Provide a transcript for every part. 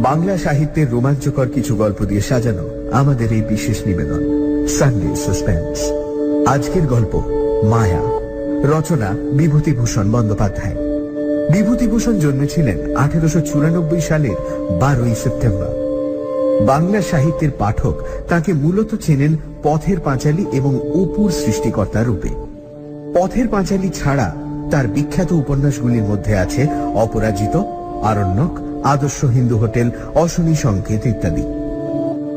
বাংলা সাহিত্যের রোমাঞ্চকর কিছু গল্প দিয়ে সাজানো আমাদের এই বিশেষ নিবেদন সানডে সাসপেন্স। আজকের গল্প মায়া, রচনা বিভূতিভূষণ বন্দ্যোপাধ্যায়। বিভূতিভূষণ জন্মেছিলেন 1894 সালের 12ই সেপ্টেম্বর। বাংলা সাহিত্যের পাঠক তাকে মূলত চেনেন পথের পাঁচালী এবং অপুর সৃষ্টিকর্তা রূপে। পথের পাঁচালী ছাড়া তার বিখ্যাত উপন্যাসগুলির মধ্যে আছে অপরাজিত, আরণ্যক, আদর্শ হিন্দু হোটেল, অশনি সংকেত ইত্যাদি।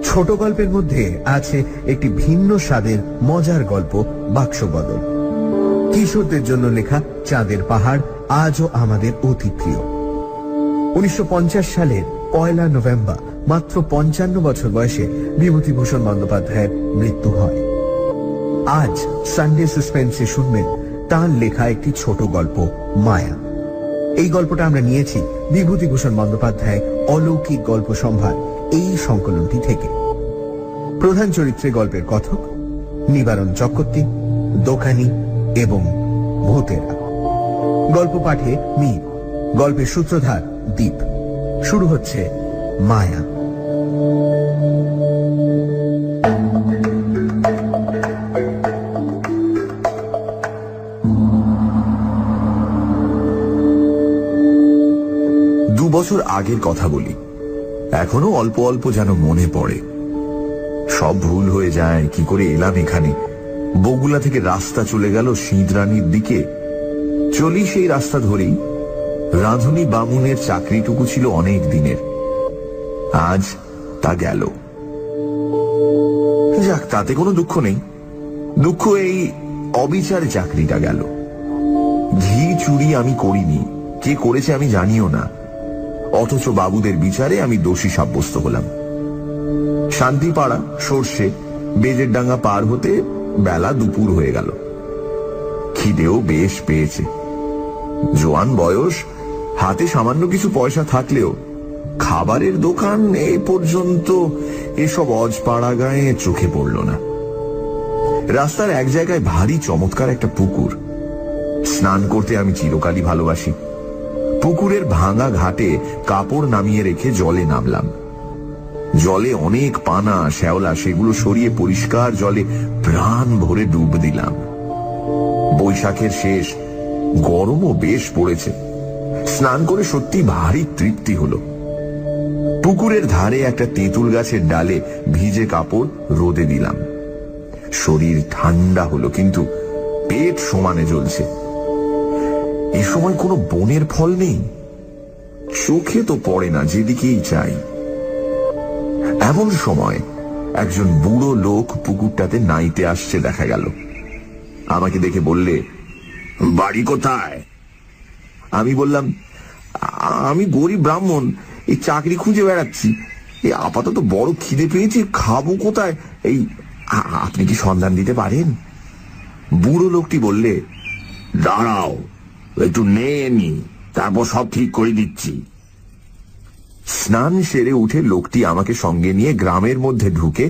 ছোট গল্পের মধ্যে আছে একটি ভিন্ন স্বাদের মজার গল্প বাক্সবদল। কিশোরদের জন্য লেখা চাঁদের পাহাড় আজও আমাদের অতি প্রিয়। 1950 সালের 1 নভেম্বর মাত্র 55 বছর বয়সে বিভূতিভূষণ বন্দ্যোপাধ্যায়ের মৃত্যু হয়। আজ সানডে সাসপেন্সে শুনবেন তাঁর লেখা একটি ছোট গল্প মায়া। এই গল্পটা আমরা নিয়েছি বিভূতিভূষণ বন্দ্যোপাধ্যায় অলৌকিক গল্প সম্ভার এই সংকলনটি থেকে। প্রধান চরিত্রে গল্পের কথক নিবারণ চক্রবর্তী, দোকানি এবং ভূতেরা। গল্প পাঠে মীর, গল্পের সূত্রধার দীপ। শুরু হচ্ছে মায়া। বছর আগের কথা বলি, এখনো অল্প অল্প যেন মনে পড়ে। সব ভুল হয়ে যায়। কি করে এলাম এখানে? বগুলা থেকে রাস্তা চলে গেল সিঁদরানির দিকে। চলি সেই রাস্তা ধরেই। রাঁধুনি বামুনের চাকরিটুকু ছিল অনেক দিনের, আজ তা গেল। যাক, তাতে কোনো দুঃখ নেই। দুঃখ এই অবিচার চাকরিটা গেল। ঘি চুরি আমি করিনি, কে করেছে আমি জানিও না, অথচ বাবুদের বিচারে আমি দোষী সাব্যস্ত হলাম। শান্তিপাড়া সর্ষে বেজের ডাঙ্গা পার হতে বেলা দুপুর হয়ে গেল। খিদেও বেশ পেয়েছে। জোয়ান বয়স, হাতে সামান্য কিছু পয়সা থাকলেও খাবারের দোকান এই পর্যন্ত এসব অজপাড়া গায়ে চোখে পড়ল না। রাস্তার এক জায়গায় ভারী চমৎকার একটা পুকুর। স্নান করতে আমি চিরকালই ভালোবাসি। পুকুরের ভাঙা ঘাটে কাপড় নামিয়ে রেখে জলে নামলাম। জলে অনেক পানা শ্যাওলা, সেগুলো সরিয়ে পরিষ্কার জলে প্রাণ ভরে ডুব দিলাম। বৈশাখের শেষ, গরমও বেশ পড়েছে। স্নান করে সত্যি ভারী তৃপ্তি হলো। পুকুরের ধারে একটা তেঁতুল গাছের ডালে ভিজে কাপড় রোদে দিলাম। শরীর ঠান্ডা হলো, কিন্তু পেট সমানে জ্বলছে। এ সময় কোনো বনের ফল নেই, চোখে তো পড়ে না যেদিকেই চাই। এমন সময় একজন বুড়ো লোক পুকুরটাতে নাইতে আসছে দেখা গেল। আমাকে দেখে বললে, বাড়ি কোথায়? আমি বললাম, আমি গরিব ব্রাহ্মণ, এই চাকরি খুঁজে বেড়াচ্ছি। এই আপাতত বড় খিদে পেয়েছি, খাবো কোথায়? এই আপনি কি সন্ধান দিতে পারেন? বুড়ো লোকটি বললে, দাঁড়াও, একটু নিয়ে নি, তারপর সব ঠিক করে দিচ্ছি। স্নান সেরে উঠে লোকটি আমাকে সঙ্গে নিয়ে গ্রামের মধ্যে ঢুকে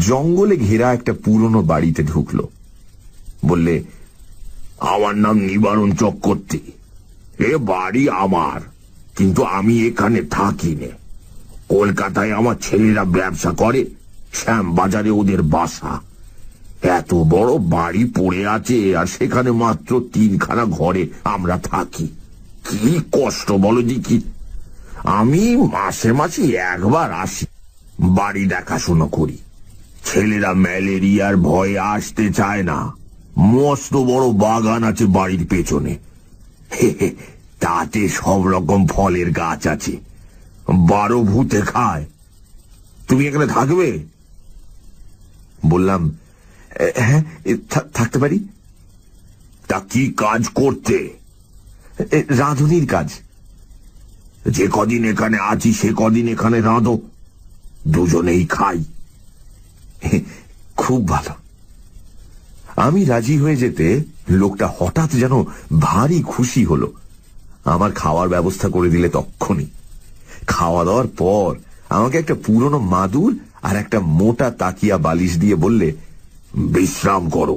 জঙ্গলে ঘেরা একটা পুরনো বাড়িতে ঢুকলো। বললে, আমার নাম নিবারণ চক্রবর্তী, এ বাড়ি আমার, কিন্তু আমি এখানে থাকি নে। কলকাতায় আমার ছেলেরা ব্যবসা করে, শ্যামবাজারে ওদের বাসা। এত বড় বাড়ি পড়ে আছে, আর সেখানে মাত্র 3খানা ঘরে আমরা থাকি। কি কষ্ট বলো দেখি। আমি মাসে মাসে একবার আসি, বাড়ি দেখাশোনা করি। ছেলেরা ম্যালেরিয়ার ভয়ে আসতে চায় না। মস্ত বড় বাগান আছে বাড়ির পেছনে, তাতে সব রকম ফলের গাছ আছে। 12 ভূতে খায়। তুমি এখানে থাকবে? বললাম, হ্যাঁ, থাকতে পারি। তা কি কাজ করতে? রাঁধুনির কাজ। যে কদিন এখানে আছি সে কদিন এখানে রাঁধো, দুজনেই খাই। খুব ভালো। আমি রাজি হয়ে যেতে লোকটা হঠাৎ যেন ভারী খুশি হলো। আমার খাওয়ার ব্যবস্থা করে দিলে তক্ষুনি। খাওয়া দাওয়ার পর আমাকে একটা পুরনো মাদুর আর একটা মোটা তাকিয়া বালিশ দিয়ে বললে, বিশ্রাম করো।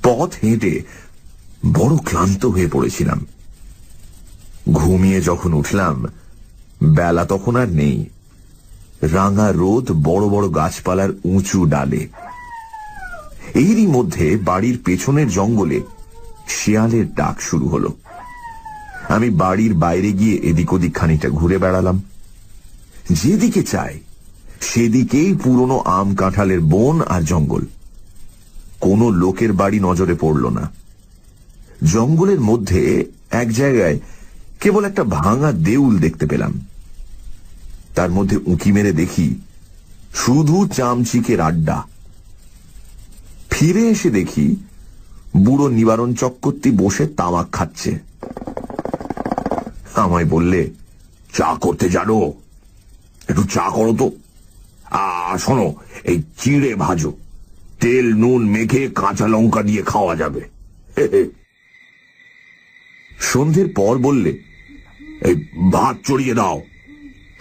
পথ হেঁটে বড় ক্লান্ত হয়ে পড়েছিলাম। ঘুমিয়ে যখন উঠলাম, বেলা তখন আর নেই। রাঙা রোদ বড় বড় গাছপালার উঁচু ডালে। এরই মধ্যে বাড়ির পেছনের জঙ্গলে শিয়ালের ডাক শুরু হলো। আমি বাড়ির বাইরে গিয়ে এদিক ওদিক খানিকটা ঘুরে বেড়ালাম। যেদিকে চাই সেদিকেই পুরনো আম কাঁঠালের বন আর জঙ্গল। কোনো লোকের বাড়ি নজরে পড়ল না। জঙ্গলের মধ্যে এক জায়গায় কেবল একটা ভাঙা দেউল দেখতে পেলাম। তার মধ্যে উঁকি মেরে দেখি শুধু চামচিকের আড্ডা। ফিরে এসে দেখি বুড়ো নিবারণ চক্রবর্তী বসে তামাক খাচ্ছে। আমায় বললে, চা করতে জানো? একটু চা করো তো। শোনো, এই চিড়ে ভাজো, তেল নুন মেখে কাঁচা লঙ্কা দিয়ে খাওয়া যাবে। সন্ধ্যের পর বললে, এই ভাত চড়িয়ে দাও,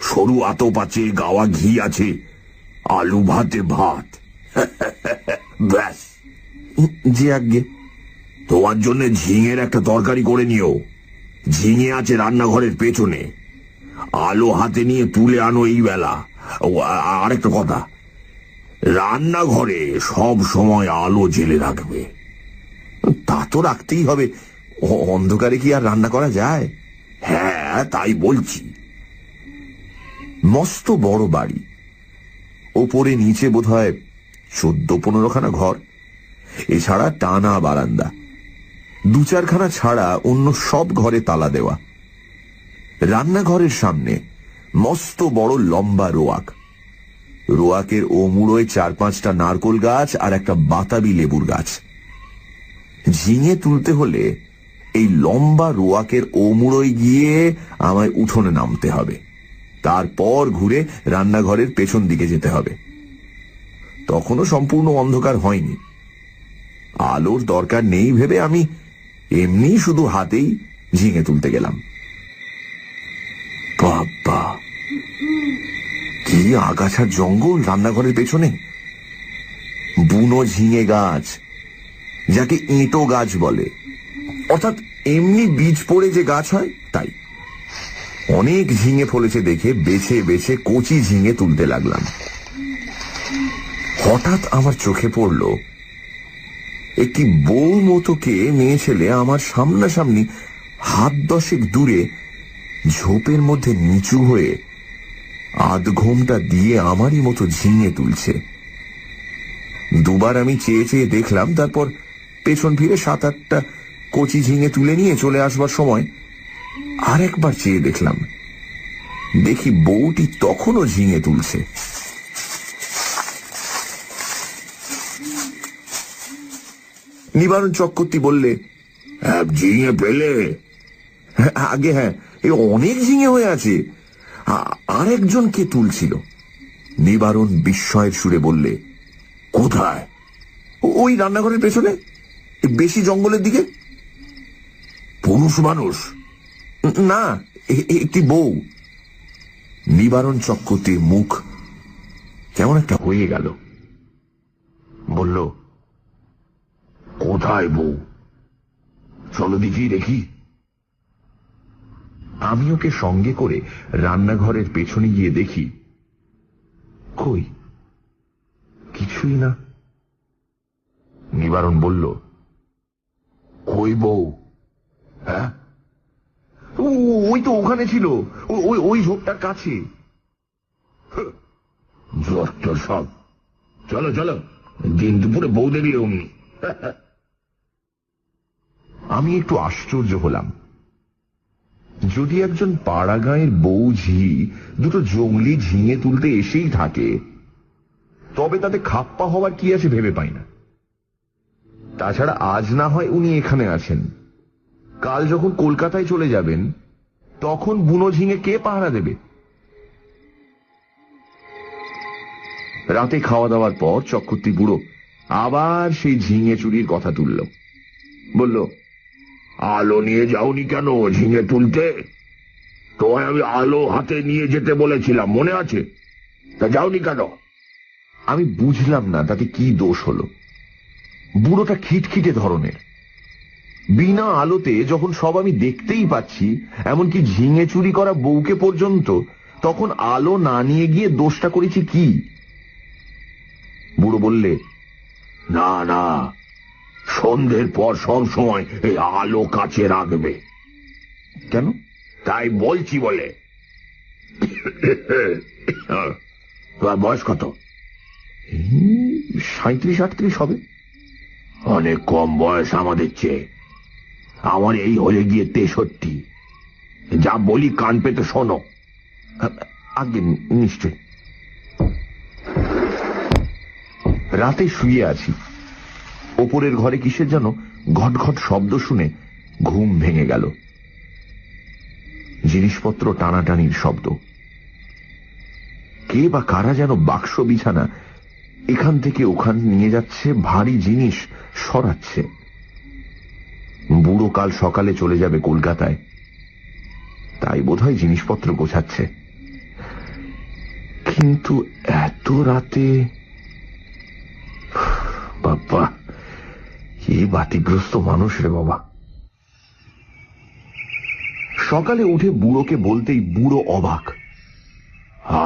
সরু আতপ আছে, গাওয়া ঘি আছে, আলু ভাতে ভাত। ব্যাস। জি আজ্ঞে। তোমার জন্য ঝিঙের একটা তরকারি করে নিও। ঝিঙে আছে রান্নাঘরের পেছনে। আলো হাতে নিয়ে তুলে আনো এই বেলা। আরেকটা কথা, রান্নাঘরে সব সময় আলো জেলে রাখবে। তা তো রাখতেই হবে, অন্ধকারে কি আর রান্না করা যায়? হ্যাঁ, তাই বলছি। মস্ত বড় বাড়ি, ওপরে নিচে বোধহয় 14-15 খানা ঘর, এছাড়া টানা বারান্দা। 2-4 খানা ছাড়া অন্য সব ঘরে তালা দেওয়া। রান্নাঘরের সামনে মস্ত বড় লম্বা রোয়াক। রোয়াকের ও মুড়োয় 4-5টা নারকোল গাছ আর একটা বাতাবি লেবুর গাছ। ঝিঙে তুলতে হলে এই লম্বা রোয়াকের ও মুড়োয় গিয়ে আমায় উঠোনে নামতে হবে, তারপর ঘুরে রান্নাঘরের পেছন দিকে যেতে হবে। তখনও সম্পূর্ণ অন্ধকার হয়নি। আলোর দরকার নেই ভেবে আমি এমনি শুধু হাতেই ঝিঙে তুলতে গেলাম। বাবা, কি আগাছার জঙ্গল রান্নাঘরের পেছনে! বুনো ঝিঙে গাছ, যাকে ইঁটো গাছ বলে, অর্থাৎ এমনি বীজ পড়ে যে গাছ হয় তাই। অনেক ঝিঙে ফলেছে দেখে বেছে বেছে কচি ঝিঙে তুলতে লাগলাম। হঠাৎ আমার চোখে পড়ল একটি বউ মতোকে মেয়ে ছেলে আমার সামনাসামনি হাত 10 দূরে ঝোপের মধ্যে নিচু হয়ে আধ ঘোমটা দিয়ে আমারই মতো ঝিঙে তুলছে। দুবার আমি চেয়ে চেয়ে দেখলাম, তারপর পেছন ফিরে 7-8টা কচি ঝিঙে তুলে নিয়ে চলে আসবার সময় আরেকবার চেয়ে দেখলাম। দেখি বউটি তখনও ঝিঙে তুলছে। নিবারণ চক্রবর্তী বললে, ঝিঙে পেলে? আগে হ্যাঁ, এই অনেক ঝিঙে হয়ে আছে। আরেকজন কে তুলছিল? নিবারণ বিস্ময়ের সুরে বললে, কোথায়? ওই রান্নাঘরের পেছনে, বেশি জঙ্গলের দিকে। পুরুষ মানুষ? না, একটি বউ। নিবারণ চক্রবর্তীর মুখ কেমন একটা হয়ে গেল। বলল, কোথায় বউ? চলো দেখি। আমি ওকে সঙ্গে করে রান্নাঘরের পেছনে গিয়ে দেখি, কই কিছুই না। নিবারণ বলল, কই বউ? হ্যাঁ, ওই তো ওখানে ছিল, ওই ঝোপটার কাছে। সব চলো চলো, দিন দুপুরে বউ দেখলে অমনি। আমি একটু আশ্চর্য হলাম। যদি একজন পাড়া গাঁয়ের বউ ঝি দুটো জঙ্গলি ঝিঙে তুলতে এসেই থাকে, তবে তাতে খাপ্পা হওয়ার কি আছে ভেবে পাই না। তাছাড়া আজ না হয় উনি এখানে আছেন, কাল যখন কলকাতায় চলে যাবেন তখন বুনো ঝিঙে কে পাহারা দেবে? রাতে খাওয়া দাওয়ার পর চক্রবর্তী বুড়ো আবার সেই ঝিঙে চুরির কথা তুলল। বলল, আলো নিয়ে যাওনি কেন ঝিঙে তুলতে? তোমায় আমি আলো হাতে নিয়ে যেতে বলেছিলাম, মনে আছে? তা যাওনি কেন? আমি বুঝলাম না তাতে কি দোষ হলো। বুড়োটা খিটখিটে ধরনের। বিনা আলোতে যখন সব আমি দেখতেই পাচ্ছি, এমনকি ঝিঙে চুরি করা বউকে পর্যন্ত, তখন আলো না নিয়ে গিয়ে দোষটা করেছি কি? বুড়ো বললে, না না, সন্ধ্যের পর সব সময় এই আলো কাছে রাখবে। কেন? তাই বলছি বলে। তোমার বয়স কত? 37-38 হবে। অনেক কম বয়স আমাদের চেয়ে। আমার এই হলে গিয়ে 63। যা বলি কান পেতে শোনো। আগে নিশ্চয়। রাতে শুয়ে আছি, ওপরের ঘরে কিসের যেন ঘটঘট শব্দ শুনে ঘুম ভেঙে গেল। জিনিসপত্র টানাটানির শব্দ। কে বা কারা যেন বাক্স বিছানা এখান থেকে ওখান নিয়ে যাচ্ছে, ভারী জিনিস সরাচ্ছে। বুড়ো কাল সকালে চলে যাবে কলকাতায়, তাই বোধহয় জিনিসপত্র গোছাচ্ছে। কিন্তু এত রাতে, বাবা, কি বাতিগ্রস্ত মানুষ রে বাবা। সকালে উঠে বুড়োকে বলতেই বুড়ো অবাক।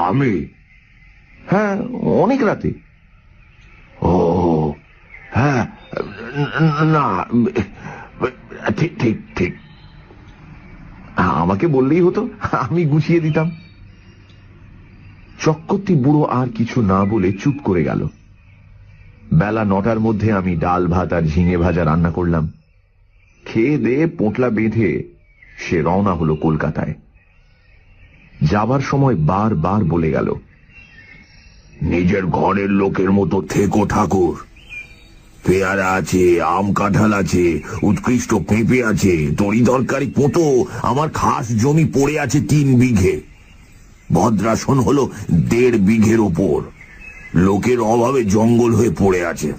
আমি? হ্যাঁ, অনেক রাতে। ও হ্যাঁ, না, ঠিক ঠিক ঠিক, আমাকে বললেই হতো, আমি গুছিয়ে দিতাম। চক্রবর্তী বুড়ো আর কিছু না বলে চুপ করে গেল। বেলা 9টার মধ্যে আমি ডাল ভাত আর ঝিঙে ভাজা রান্না করলাম। খেয়ে দিয়ে পোঁটলা বেঁধে সে রওনা হলো কলকাতায়। যাবার সময় বারবার বলে গেল, নিজের ঘরের লোকের মতো থেকো ঠাকুর। পেয়ারা আছে, আম কাঁঠাল আছে, উৎকৃষ্ট পেঁপে আছে, তরি তরকারি পোঁতো আমার খাস জমি পড়ে আছে 3 বিঘে। ভদ্রাসন হলো 1.5 বিঘের ওপর। লোকের অভাবে জঙ্গল হয়ে পড়ে আছে।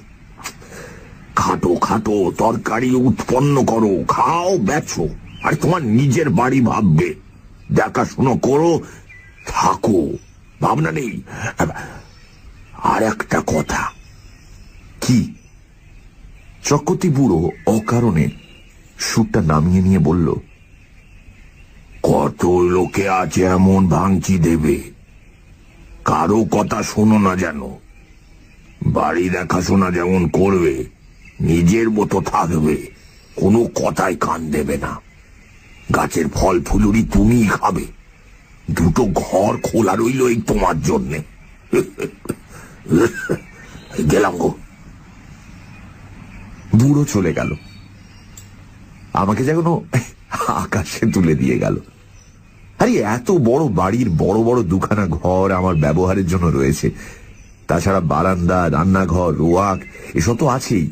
খাটো খাটো তরকারি উৎপন্ন করো, খাও, বেচো, আর তোমার নিজের বাড়ি ভাববে, দেখাশুনো করো, থাকো, ভাবনা নেই। আর একটা কথা। কি? চক্রবর্তী বুড়ো অকারণে সুরটা নামিয়ে নিয়ে বলল, কত লোকে আছে এমন ভাঙচি দেবে, কারো কথা শোনো না যেন। বাড়ি দেখাশোনা যেমন করবে, নিজের মতো থাকবে, কোনো কথায় কান দেবে না। গাছের ফল ফুলুরি তুমিই খাবে, 2টো ঘর খোলা রইল এই তোমার জন্যে। গেলাম গো। বুড়ো চলে গেল, আমাকে যেন আকাশে তুলে দিয়ে গেল। আরে এত বড় বাড়ির বড় বড় 2খানা ঘর আমার ব্যবহারের জন্য রয়েছে, তাছাড়া বারান্দা, রান্নাঘর, রোয়াক এসব তো আছেই।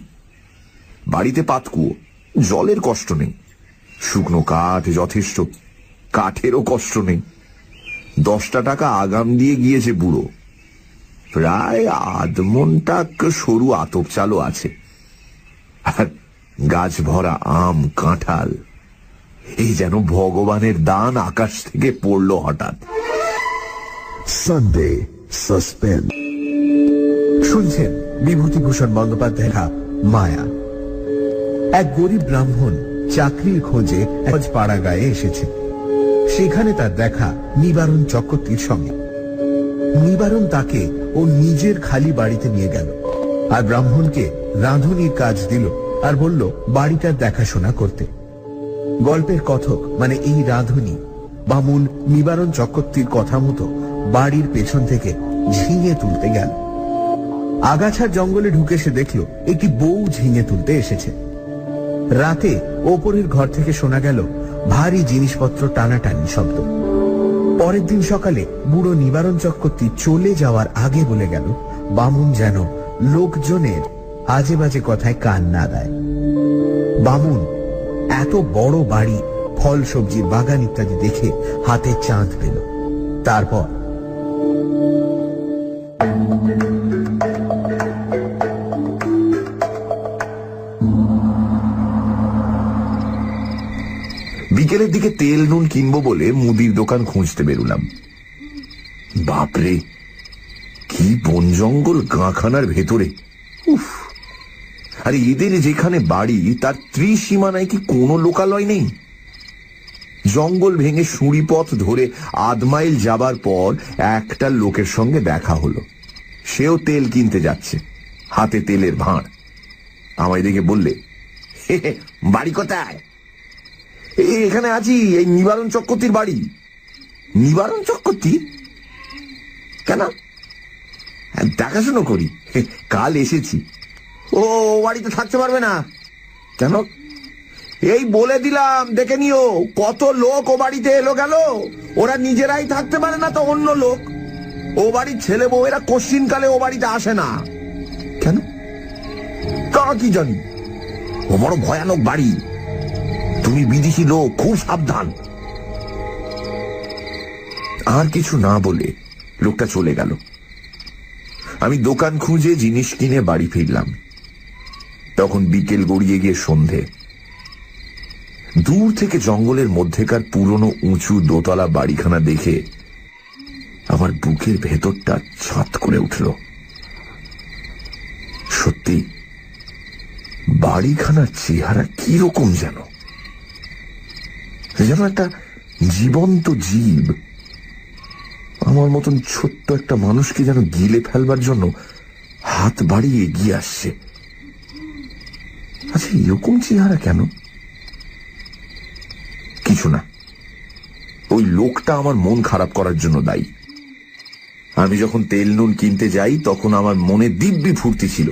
বাড়িতে পাতকুয়ো, জলের কষ্ট নেই, শুকনো কাঠ যথেষ্ট, কাঠেরও কষ্ট নেই। 10টা টাকা আগাম দিয়ে গিয়েছে বুড়ো। প্রায় আধমনটাক সরু আতপ চালও আছে, আর গাছ ভরা আম কাঁঠাল। এই যেন ভগবানের দান আকাশ থেকে পড়ল হঠাৎ। সানডে সাসপেন্স শুনছেন বিভূতিভূষণ বন্দ্যোপাধ্যায় লেখা মায়া। এক গরিব ব্রাহ্মণ চাকরির খোঁজে আজ পাড়া গায়ে এসেছে। সেখানে তার দেখা নিবারণ চক্রবর্তীর সঙ্গে। নিবারণ তাকে ও নিজের খালি বাড়িতে নিয়ে গেল, আর ব্রাহ্মণকে রাঁধুনির কাজ দিল, আর বলল বাড়িটার দেখাশোনা করতে। গল্পের কথক মানে এই রাঁধুনি বামুন নিবারণ চক্রবর্তীর কথা মতো বাড়ির পেছন থেকে ঝিঙে তুলতে গেল। আগাছার জঙ্গলে ঢুকে সে দেখল একটি বউ ঝিঙে তুলতে এসেছে। রাতে ওপরের ঘর থেকে শোনা গেল ভারী জিনিসপত্র টানাটানি শব্দ। পরের দিন সকালে বুড়ো নিবারণ চক্রবর্তী চলে যাওয়ার আগে বলে গেল বামুন যেন লোকজনের আজে বাজে কথায় কান না দেয়। বামুন এত বড় বাড়ি, ফল সবজির বাগান ইত্যাদি দেখে হাতে চাঁদ পেল। তারপর বিকেলের দিকে তেল নুন কিনবো বলে মুদির দোকান খুঁজতে বেরুলাম। বাপরে, কি বন জঙ্গল গাঁখানার ভেতরে! উফ, আর এদের যেখানে বাড়ি তার ত্রিসীমানায় কি কোনো লোকালয় নেই? জঙ্গল ভেঙে সুড়ি পথ ধরে 1/2 মাইল যাবার পর একটা লোকের সঙ্গে দেখা হলো। সেও তেল কিনতে যাচ্ছে, হাতে তেলের ভাঁড়। আমায় দেখে বললে, বাড়ি কোথায়? এখানে আছি, এই নিবারণ চক্রবর্তীর বাড়ি। নিবারণ চক্রবর্তী? কেন? দেখাশুনো করি, কাল এসেছি। ও বাড়িতে থাকতে পারবে না কেন? এই বলে দিলাম, দেখে নিও। কত লোক ও বাড়িতে এলো গেল, ওরা নিজেরাই থাকতে পারে না তো অন্য লোক। ও বাড়ির ছেলে বউ এরা কোশ্চিন কালে ও বাড়িতে আসে না। কেন? তা কি জানি, ও বড় ভয়ানক বাড়ি। তুমি বিদেশি লোক, খুব সাবধান। আর কিছু না বলে লোকটা চলে গেল। আমি দোকান খুঁজে জিনিস কিনে বাড়ি ফিরলাম। তখন বিকেল গড়িয়ে গিয়ে সন্ধে। দূর থেকে জঙ্গলের মধ্যেকার পুরনো উঁচু দোতলা বাড়িখানা দেখে আমার বুকের ভেতরটা ছাত করে উঠল। সত্যি বাড়িখানার চেহারা কিরকম যেন একটা জীবন্ত জীব আমার মতন ছোট্ট একটা মানুষকে যেন গিলে ফেলবার জন্য হাত বাড়িয়ে এগিয়ে আসছে। আচ্ছা, এরকম চেহারা কেন? কিছু না, ওই লোকটা আমার মন খারাপ করার জন্য দায়ী। আমি যখন তেল নুন কিনতে যাই তখন আমার মনে দিব্যি ফুর্তি ছিল।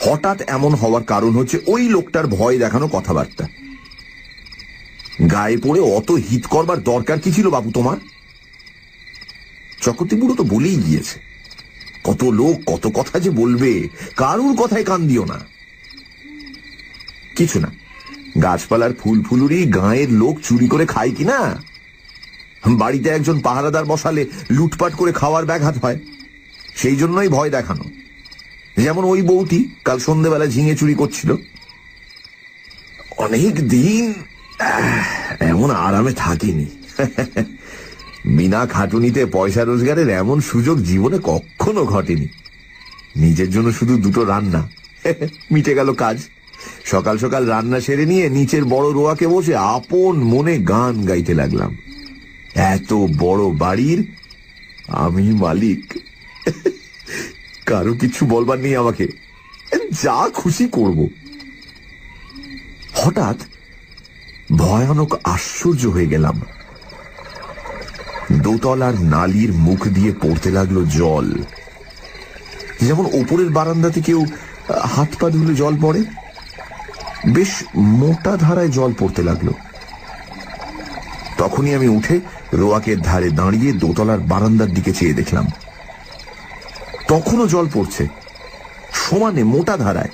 হঠাৎ এমন হওয়ার কারণ হচ্ছে ওই লোকটার ভয় দেখানো কথাবার্তা। গায়ে পড়ে অত হিত করবার দরকার কি ছিল বাবু তোমার? চক্রবর্তী বুড়ো তো বলেই গিয়েছে, কত লোক কত কথা যে বলবে, কারুর কথায় কান দিও না। কিছু না, গাছপালার ফুল ফুলুরি গাঁয়ের লোক চুরি করে খায় কিনা? বাড়িতে একজন পাহারাদার বসালে লুটপাট করে খাওয়ার ব্যাঘাত হয়, সেই জন্যই ভয় দেখানো। যেমন ওই বউটি কাল সন্ধ্যেবেলা ঝিঙে চুরি করছিল। অনেক দিন এমন আরামে থাকিনি। বিনা খাটুনিতে পয়সা রোজগারের এমন সুযোগ জীবনে কখনো ঘটেনি। নিজের জন্য শুধু 2টো রান্না, মিটে গেল কাজ। সকাল সকাল রান্না সেরে নিয়ে নিচের বড় রোয়াকে বসে আপন মনে গান গাইতে লাগলাম। এত বড় বাড়ির আমি মালিক, কারো কিছু বলবার নেই আমাকে, যা খুশি করব। হঠাৎ ভয়ানক আশ্চর্য হয়ে গেলাম। দোতলার নালির মুখ দিয়ে পড়তে লাগলো জল, যেমন ওপরের বারান্দাতে কেউ হাত পা ধুলে জল পড়ে। বেশ মোটা ধারায় জল পড়তে লাগলো। তখনই আমি উঠে রোয়াকের ধারে দাঁড়িয়ে দোতলার বারান্দার দিকে চেয়ে দেখলাম, তখনও জল পড়ছে, সমানে মোটা ধারায়।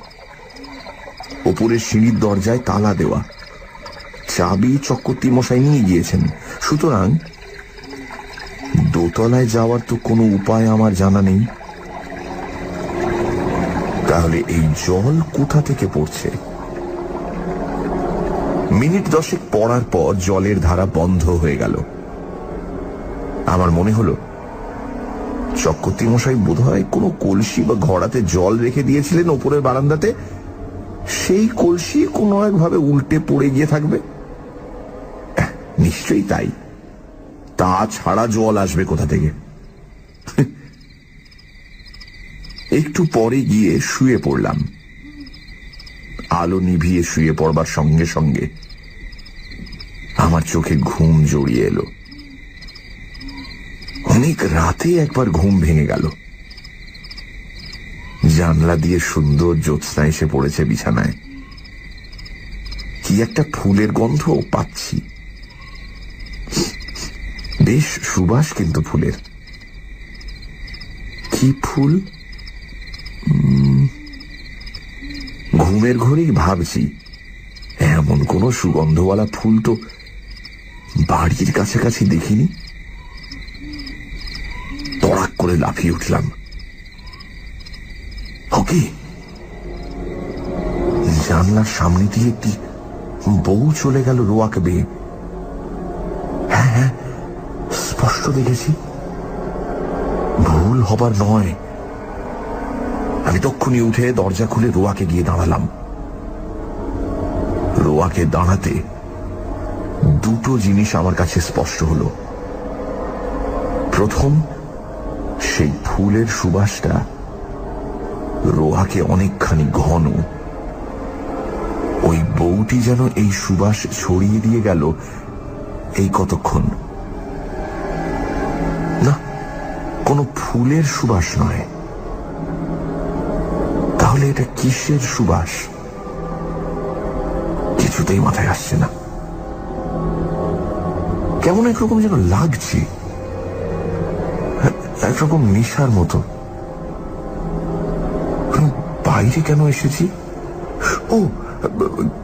ওপরের সিঁড়ির দরজায় তালা দেওয়া, চাবি চক্রবর্তী মশাই নিয়ে গিয়েছেন। সুতরাং দোতলায় যাওয়ার তো কোনো উপায় আমার জানা নেই। তাহলে এই জল কোথা থেকে পড়ছে? মিনিট 10 পড়ার পর জলের ধারা বন্ধ হয়ে গেল। আমার মনে হলো চক্রবর্তী মশাই বোধহয় কোনো কলসি বা ঘড়াতে জল রেখে দিয়েছিলেন ওপরের বারান্দাতে, সেই কলসি কোনো একভাবে উল্টে পড়ে গিয়ে থাকবে। নিশ্চয়ই তাই, তা ছাড়া জল আসবে কোথা থেকে? একটু পরে গিয়ে শুয়ে পড়লাম। আলো নিভিয়ে শুয়ে পড়বার সঙ্গে সঙ্গে আমার চোখে ঘুম জড়িয়ে এলো। অনেক রাতে একবার ঘুম ভেঙে গেল। জানলা দিয়ে সুন্দর জ্যোৎস্না এসে পড়েছে বিছানায়। কি একটা ফুলের গন্ধ পাচ্ছি, বেশ সুবাস কিন্তু ফুলের। কি ফুল? ঘুমের ঘরেই ভাবছি, এমন কোন সুগন্ধওয়ালা ফুল তো বাড়ির কাছাকাছি দেখিনি। তড়াক করে লাফিয়ে উঠলাম। ওকে, জানলার সামনে দিয়ে একটি বউ চলে গেল রোয়াকে বেয়ে। হ্যাঁ হ্যাঁ, স্পষ্ট দেখেছি, ভুল হবার নয়। আমি তক্ষুনি উঠে দরজা খুলে রোয়াকে গিয়ে দাঁড়ালাম। রোয়াকে দাঁড়াতে দুটো জিনিস আমার কাছে স্পষ্ট হলো। প্রথম, সেই ফুলের সুবাসটা রোয়াকে অনেকখানি ঘন। ওই বউটি যেন এই সুবাস ছড়িয়ে দিয়ে গেল এই কতক্ষণ। না, কোনো ফুলের সুবাস নয়। তাহলে এটা কিসের সুবাস? কিছুতেই মাথায় আসছে না। কেমন একরকম যেন লাগছে, একরকম নেশার মতো। বাইরে কেন এসেছি? ও,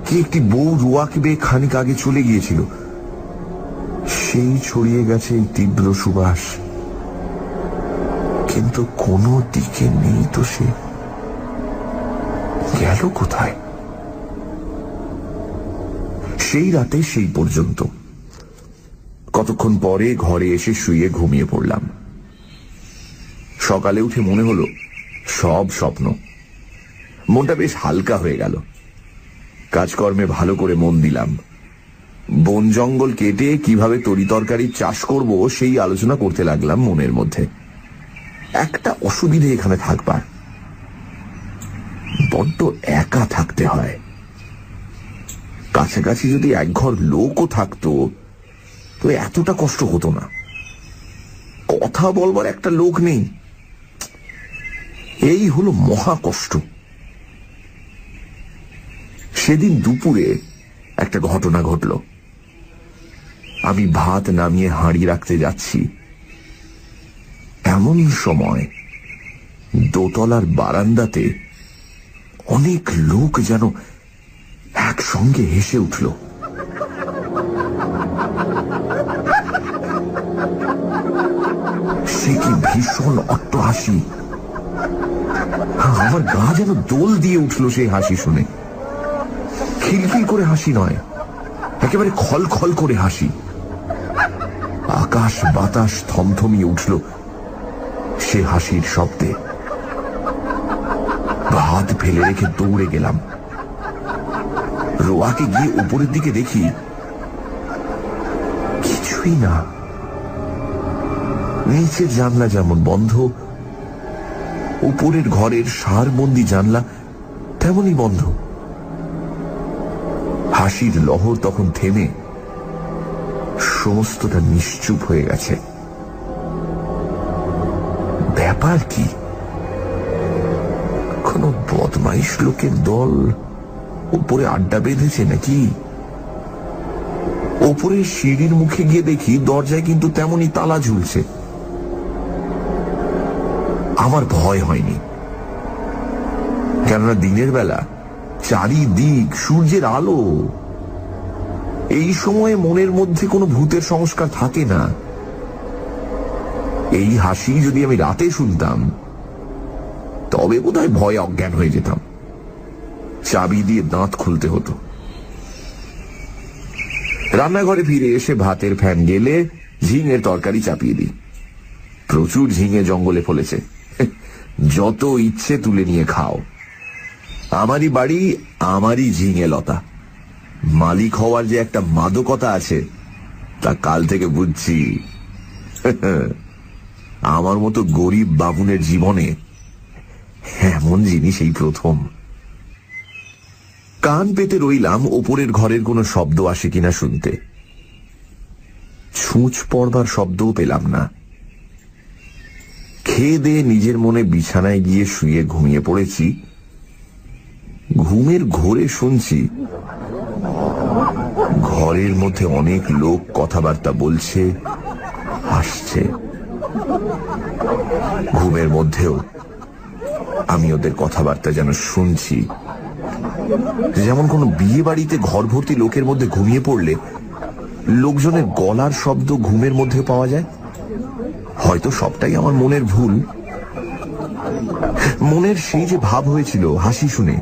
কি একটি বউ রোয়াকে বেয়ে খানিক আগে চলে গিয়েছিল, সেই ছড়িয়ে গেছে এই তীব্র সুবাস। কিন্তু কোনো দিকে নেই তো সে। গেল কোথায়? সেই রাতে সেই পর্যন্ত। কতক্ষণ পরে ঘরে এসে শুয়ে ঘুমিয়ে পড়লাম। সকালে উঠে মনে হলো সব স্বপ্ন। মনটা বেশ হালকা হয়ে গেল। কাজকর্মে ভালো করে মন দিলাম। বন জঙ্গল কেটে কিভাবে তরিতরকারির চাষ করব সেই আলোচনা করতে লাগলাম মনের মধ্যে। একটা অসুবিধে এখানে থাকবার, বড্ড একা থাকতে হয়। কাছাকাছি যদি একঘর লোকও থাকতো তো এতটা কষ্ট হতো না। কথা বলবার একটা লোক নেই, এই হলো মহা কষ্ট। সেদিন দুপুরে একটা ঘটনা ঘটল। আমি ভাত নামিয়ে হাঁড়ি রাখতে যাচ্ছি, এমন সময় দোতলার বারান্দাতে অনেক লোক যেন একসঙ্গে হেসে উঠল। সে কি ভীষণ অট্টহাসি! আমার গা যেন দোল দিয়ে উঠল সেই হাসি শুনে। খিলখিল করে হাসি নয়, একেবারে খলখল করে হাসি। আকাশ বাতাস থমথমিয়ে উঠল সে হাসির শব্দে। ভাত ফেলে রেখে দৌড়ে গেলাম। রোয়াকে গিয়ে উপরের দিকে দেখি, কিছুই না। নিচের জানলা যেমন বন্ধ, উপরের ঘরের সারবন্দি জানলা তেমনই বন্ধ। হাসির লহর তখন থেমে সমস্তটা নিশ্চুপ হয়ে গেছে। ব্যাপার কি? কোন বদমাইশ লোকের দল উপরে আড্ডা বেঁধেছে নাকি? ওপরে সিঁড়ির মুখে গিয়ে দেখি দরজায় কিন্তু তেমনই তালা ঝুলছে। আমার ভয় হয়নি, কেননা দিনের বেলা চারিদিক সূর্যের আলো। এই সময়ে মনের মধ্যে কোনো ভূতের সংস্কার থাকে না। এই হাসি যদি আমি রাতে শুনতাম তবে বোধহয় ভয়ে অজ্ঞান হয়ে যেতাম। চাবি দিয়ে দাঁত খুলতে হতো। রান্নাঘরে ফিরে এসে ভাতের ফ্যান গেলে ঝিঙের তরকারি চাপিয়ে দিই। প্রচুর ঝিঙে জঙ্গলে ফলেছে, যত ইচ্ছে তুলে নিয়ে খাও। আমারই বাড়ি, আমারই ঝিঙে লতা। মালিক হওয়ার যে একটা মাদকতা আছে তা কাল থেকে বুঝছি। আমার মতো গরিব বাবুনের জীবনে এমন জিনিস এই প্রথম। কান পেতে রইলাম ওপরের ঘরের কোনো শব্দ আসে কিনা শুনতে। ছুঁচ পড়বার শব্দও পেলাম না। খেয়ে দিয়ে নিজের মনে বিছানায় গিয়ে শুয়ে ঘুমিয়ে পড়েছি। ঘুমের ঘোরে শুনছি ঘরের মধ্যে অনেক লোক কথাবার্তা বলছে, হাসছে। ঘুমের মধ্যেও আমি ওদের কথাবার্তা যেন শুনছি। যেমন কোন বিয়ে বাড়িতে ঘর ভর্তি লোকের মধ্যে ঘুমিয়ে পড়লে লোকজনের গলার শব্দ ঘুমের মধ্যে পাওয়া যায়। হয়তো সবটাই আমার মনের ভুল। মনের সেই যে ভাব হয়েছিল হাসি শুনে,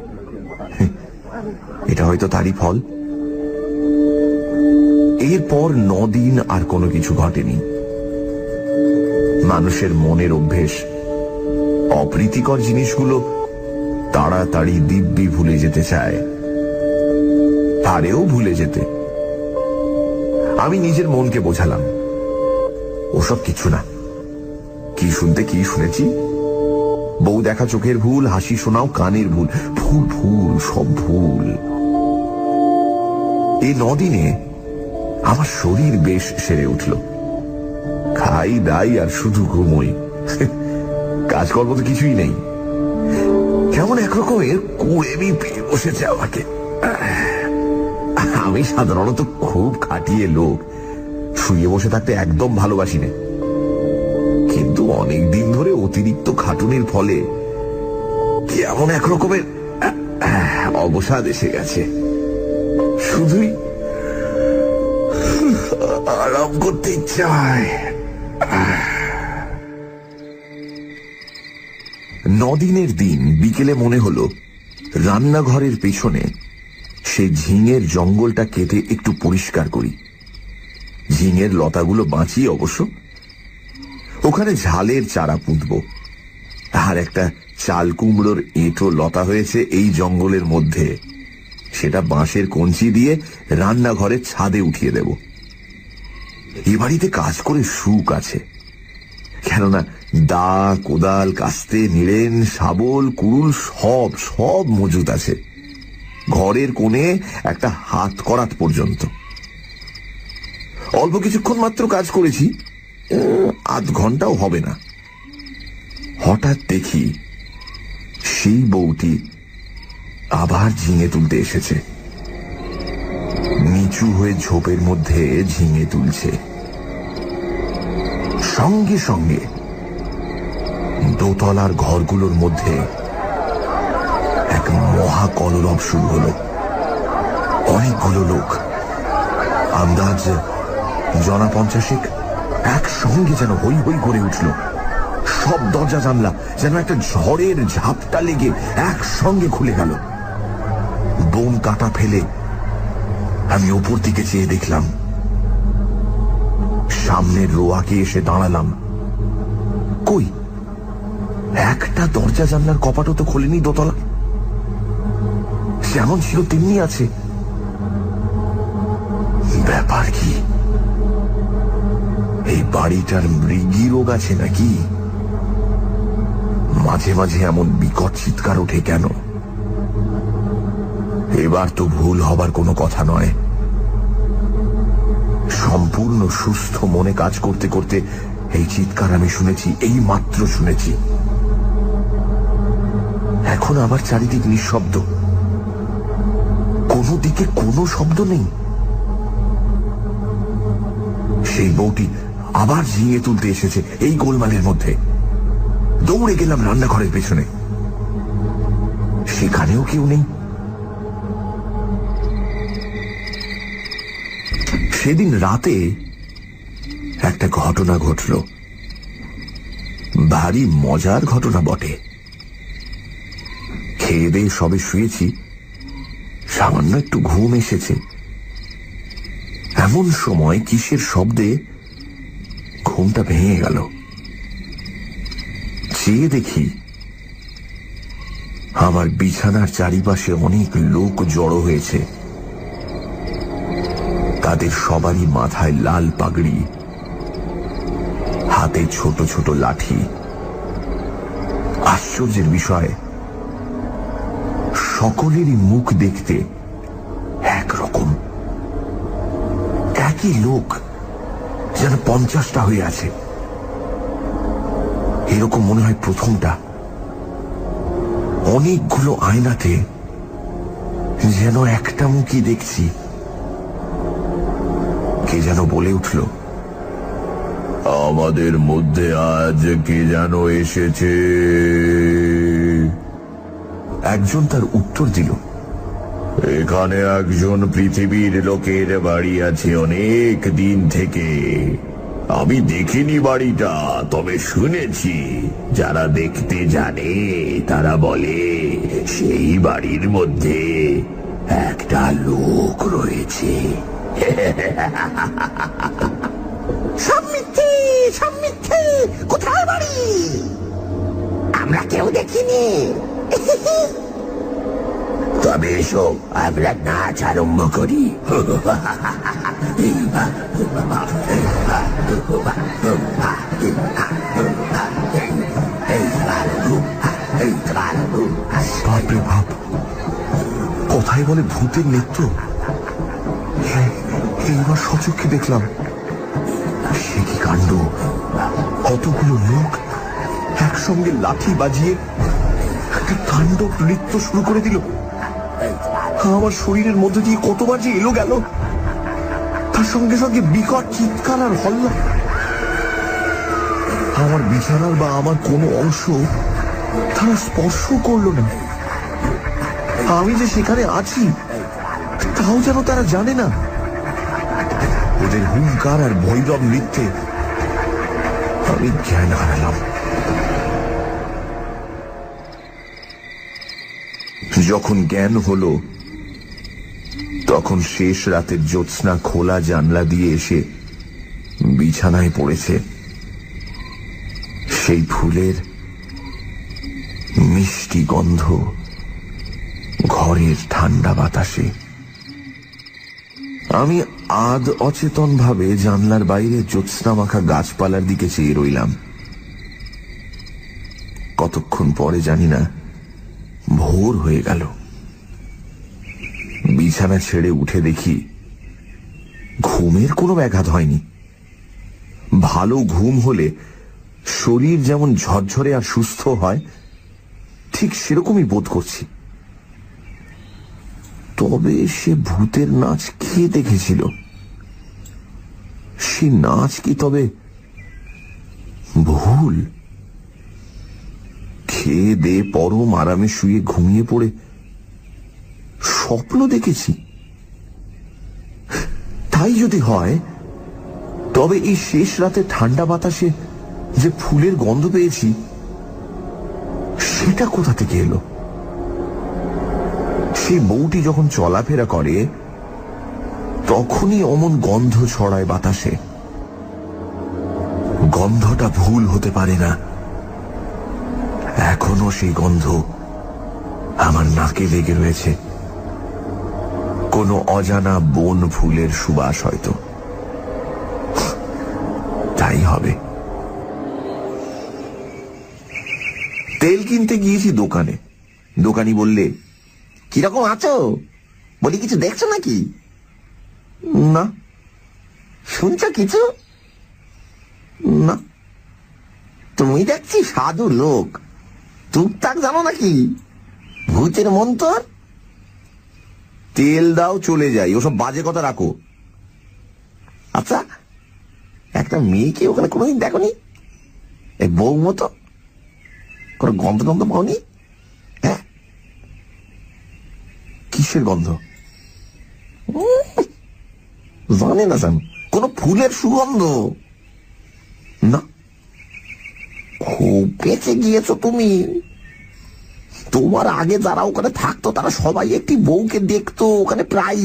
এটা হয়তো তারই ফল। এরপর 9 দিন আর কোনো কিছু ঘটেনি। মানুষের মনের অভ্যেস অপ্রীতিকর জিনিসগুলো তাড়াতাড়ি দিব্যি ভুলে যেতে চায়, পারেও ভুলে যেতে। আমি নিজের মনকে বোঝালাম, ওসব কিছু না, কি শুনতে কি শুনেছি, বউ দেখা চোখের ভুল, হাসি শোনাও কানের ভুল, ভুল ভুল সব ভুল। এই 9 দিনে আমার শরীর বেশ সেরে উঠল। খাই দাই আর শুধু ঘুমোই, কাজকর্ম তো কিছুই নেই। কেমন একরকমের কুড়েমি পেয়ে বসেছে আমাকে। আমি সাধারণত খুব খাটিয়ে লোক, শুয়ে বসে থাকতে একদম ভালোবাসি না, কিন্তু অনেক দিন ধরে অতিরিক্ত খাটুনির ফলে কেমন একরকমের অবসাদ এসে গেছে। শুধুই আরাম করতে ইচ্ছা হয়। 9 দিনের দিন বিকেলে মনে হলো রান্নাঘরের পেছনে সেই ঝিঙের জঙ্গলটা কেটে একটু পরিষ্কার করি। ঝিঙের লতাগুলো বাঁচিয়ে অবশ্য, ওখানে ঝালের চারা পুঁতব। আর একটা চাল কুমড়োর এঁটো লতা হয়েছে এই জঙ্গলের মধ্যে, সেটা বাঁশের কঞ্চি দিয়ে রান্নাঘরের ছাদে উঠিয়ে দেব। এ বাড়িতে কাজ করে সুখ আছে, কেননা দা, কোদাল, কাস্তে, নিড়েন, শাবল, কুড়ুল সব সব মজুদ আছে, ঘরের কোণে একটা হাত করাত পর্যন্ত। অল্প কিছুক্ষণ মাত্র কাজ করেছি, আধ ঘন্টাও হবে না। হঠাৎ দেখি সেই বউটি আবার ঝিঙে তুলতে এসেছে। নিচু হয়ে ঝোপের মধ্যে ঝিঙে তুলছে। সঙ্গে সঙ্গে দোতলার ঘরগুলোর মধ্যে এক মহা কলরব শুরু হলো। অনেকগুলো লোক, আন্দাজ 50 একসঙ্গে যেন হই হই করে উঠল। সব দরজা জানলা যেন একটা ঝড়ের ঝাপটা লেগে একসঙ্গে খুলে গেল। বোম কাটা ফেলে আমি ওপর দিকে চেয়ে দেখলাম, সামনের রোয়াকে এসে দাঁড়ালাম। কই, একটা দরজা জানলার কপাটও তো খোলেনি দোতলা, যেমন ছিল তেমনি আছে। ব্যাপার কি? এই বাড়িটার মৃগী রোগ আছে নাকি? মাঝে মাঝে এমন বিকট চিৎকার ওঠে কেন? এবার তো ভুল হবার কোনো কথা নয়। সম্পূর্ণ সুস্থ মনে কাজ করতে করতে এই চিৎকার আমি শুনেছি, এই মাত্র শুনেছি। এখন আবার চারিদিক নিঃশব্দ, কোনো দিকে কোনো শব্দ নেই। সেই বউটি আবার ঝিঙে তুলতে এসেছে এই গোলমালের মধ্যে। দৌড়ে গেলাম রান্নাঘরের পেছনে, সেখানেও কেউ নেই। সেদিন রাতে একটা ঘটনা ঘটল, ভারী মজার ঘটনা বটে। খেয়ে দিয়ে সবে শুয়েছি, সামান্য একটু ঘুম এসেছে। এমন সময় কিসের শব্দে ঘুমটা ভেঙে গেল। চেয়ে দেখি আমার বিছানার চারিপাশে অনেক লোক জড়ো হয়েছে। তাদের সবারই মাথায় লাল পাগড়ি, হাতে ছোট ছোট লাঠি। আশ্চর্যের বিষয়, সকলেরই মুখ দেখতে একরকম, একই লোক, যেন 50টা হয়ে আছে। এরকম মনে হয় প্রথমটা। অনেকগুলো আয়নাতে যেন একটা মুখই দেখছি। কে যেন বলে উঠল, আমাদের মধ্যে আজ কে যেন এসেছে। একজন তার উত্তর দিল, এখানে একজন পৃথিবীর লোকের বাড়ি আছে অনেক দিন থেকে। আমি দেখিনি বাড়িটা, তবে শুনেছি। যারা দেখতে জানে তারা বলে সেই বাড়ির মধ্যে একটা লোক রয়েছে। সব মিথ্যে, সব মিথ্যে। কোথায় বাড়ি? আমরা কেউ দেখিনি। তবে এসো আমরা নাচ আরম্ভ করি। বাপরে বাপ, কথাই বলে ভূতের নৃত্য। হ্যাঁ, এইবার সচক্ষে দেখলাম। সে কি কাণ্ড! কতগুলো লোক একসঙ্গে লাঠি বাজিয়ে একটা তাণ্ডব নৃত্য শুরু করে দিল। আমার শরীরের মধ্যে দিয়ে কতবার যে এলো গেল, তার সঙ্গে সঙ্গে বিকট চিৎকার আর হল্লা। আমার বিছানার বা আমার কোনো অংশ তারা স্পর্শ করলো না। আমি যে সেখানে আছি তাও যেন তারা জানে না। ওদের হুঙ্কার আর ভৈরব নৃত্যে আমি জ্ঞান হারালাম। যখন জ্ঞান হলো, তখন শেষ রাতের জ্যোৎস্না খোলা জানলা দিয়ে এসে বিছানায় পড়েছে। সেই ফুলের মিষ্টি গন্ধ ঘরের ঠান্ডা বাতাসে। আমি আধ অচেতন ভাবে জানলার বাইরে জ্যোৎস্না মাখা গাছপালার দিকে চেয়ে রইলাম। কতক্ষণ পরে জানি না, ভোর হয়ে গেল। বিছানা ছেড়ে উঠে দেখি ঘুমের কোনো ব্যাঘাত হয়নি। ভালো ঘুম হলে শরীর যেমন ঝরঝরে আর সুস্থ হয়, ঠিক সেরকমই বোধ করছি। তবে সে ভূতের নাচ কে দেখেছিল? সে নাচ কি তবে ভুল? খেয়ে দে পরম আরামে শুয়ে ঘুমিয়ে পড়ে স্বপ্ন দেখেছি? তাই যদি হয়, তবে এই শেষ রাতে ঠান্ডা বাতাসে যে ফুলের গন্ধ পেয়েছি, সেটা কোথা থেকে এলো? সেই বউটি যখন চলাফেরা করে, তখনই অমন গন্ধ ছড়ায় বাতাসে। গন্ধটা ভুল হতে পারে না। এখনো সেই গন্ধ আমার নাকে লেগে রয়েছে। কোনো অজানা বন ফুলের সুবাস হয়তো। তাই হবে। তেল কিনতে গিয়েছি দোকানে। দোকানি বললে, কিরকম আছো? বলি, কিছু দেখছো নাকি? না। শুনছো কিছু? না। তুমি দেখছি সাধু লোক, টুকটাক জানো নাকি ভূতের মন্তর? তেল দাও, চলে যাই, ওসব বাজে কথা রাখো। আচ্ছা, একটা মেয়েকে ওখানে কোনোদিন দেখোনি? এই বউ মতো কোনো গন্ধ গন্ধ পাওনি? হ্যাঁ, কিসের গন্ধ? জানে না জান, কোন ফুলের সুগন্ধ না। খুব বেঁচে গিয়েছো তুমি। তোমার আগে যারা ওখানে থাকতো তারা সবাই একটি বউকে দেখতো ওখানে প্রায়।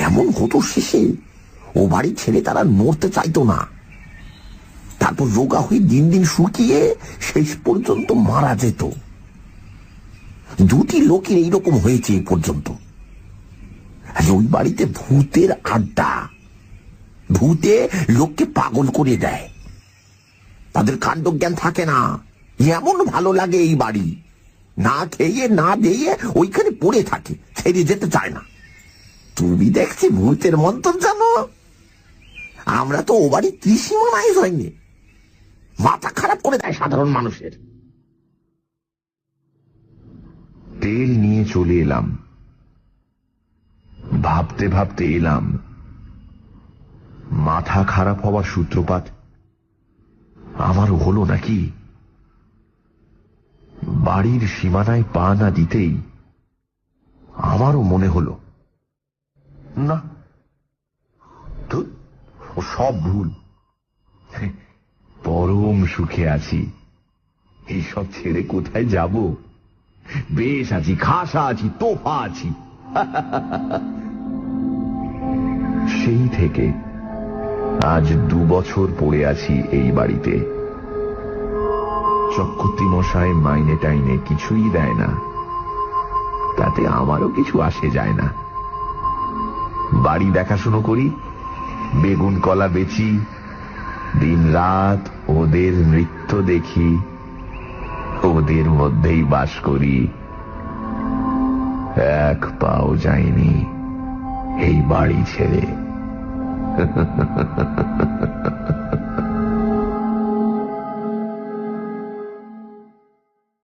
এমন হতো শেষে ও বাড়ি ছেড়ে তারা নড়তে চাইতো না। তারপর রোগা হয়ে দিন দিন শুকিয়ে শেষ পর্যন্ত মারা যেত। দুটি লোকের এইরকম হয়েছে এই পর্যন্ত। ওই বাড়িতে ভূতের আড্ডা। ভূতে লোককে পাগল করে দেয়। তাদের কাণ্ডজ্ঞান থাকে না। এমন ভালো লাগে এই বাড়ি, না খেয়ে না দিয়ে ওইখানে পড়ে থাকে, ছেড়ে যেতে চায় না। তুমি দেখছি ভূতের মন্তর জানো। আমরা তো ও বাড়ি ত্রিসীমানায় হয়নি। মাথা খারাপ করে দেয় সাধারণ মানুষের। তেল নিয়ে চলে এলাম। ভাবতে ভাবতে এলাম, মাথা খারাপ হওয়ার সূত্রপাত আমারও হলো নাকি? বাড়ির সীমানায় পা না দিতেই আমারও মনে হলো, না, ও সব ভুল। পরম সুখে আছি, এইসব ছেড়ে কোথায় যাব? বেশ আছি, খাসা আছি, তোফা আছি। সেই থেকে আজ 2 বছর পড়ে আছি এই বাড়িতে। চক্রবর্তী মশাই মাইনে টাইনে কিছুই দেয় না, তাতে আমারও কিছু আসে যায় না। বাড়ি দেখাশুনো করি, বেগুন কলা বেচি, দিন রাত ওদের নৃত্য দেখি, ওদের মধ্যেই বাস করি। এক পাও যায়নি এই বাড়ি ছেড়ে।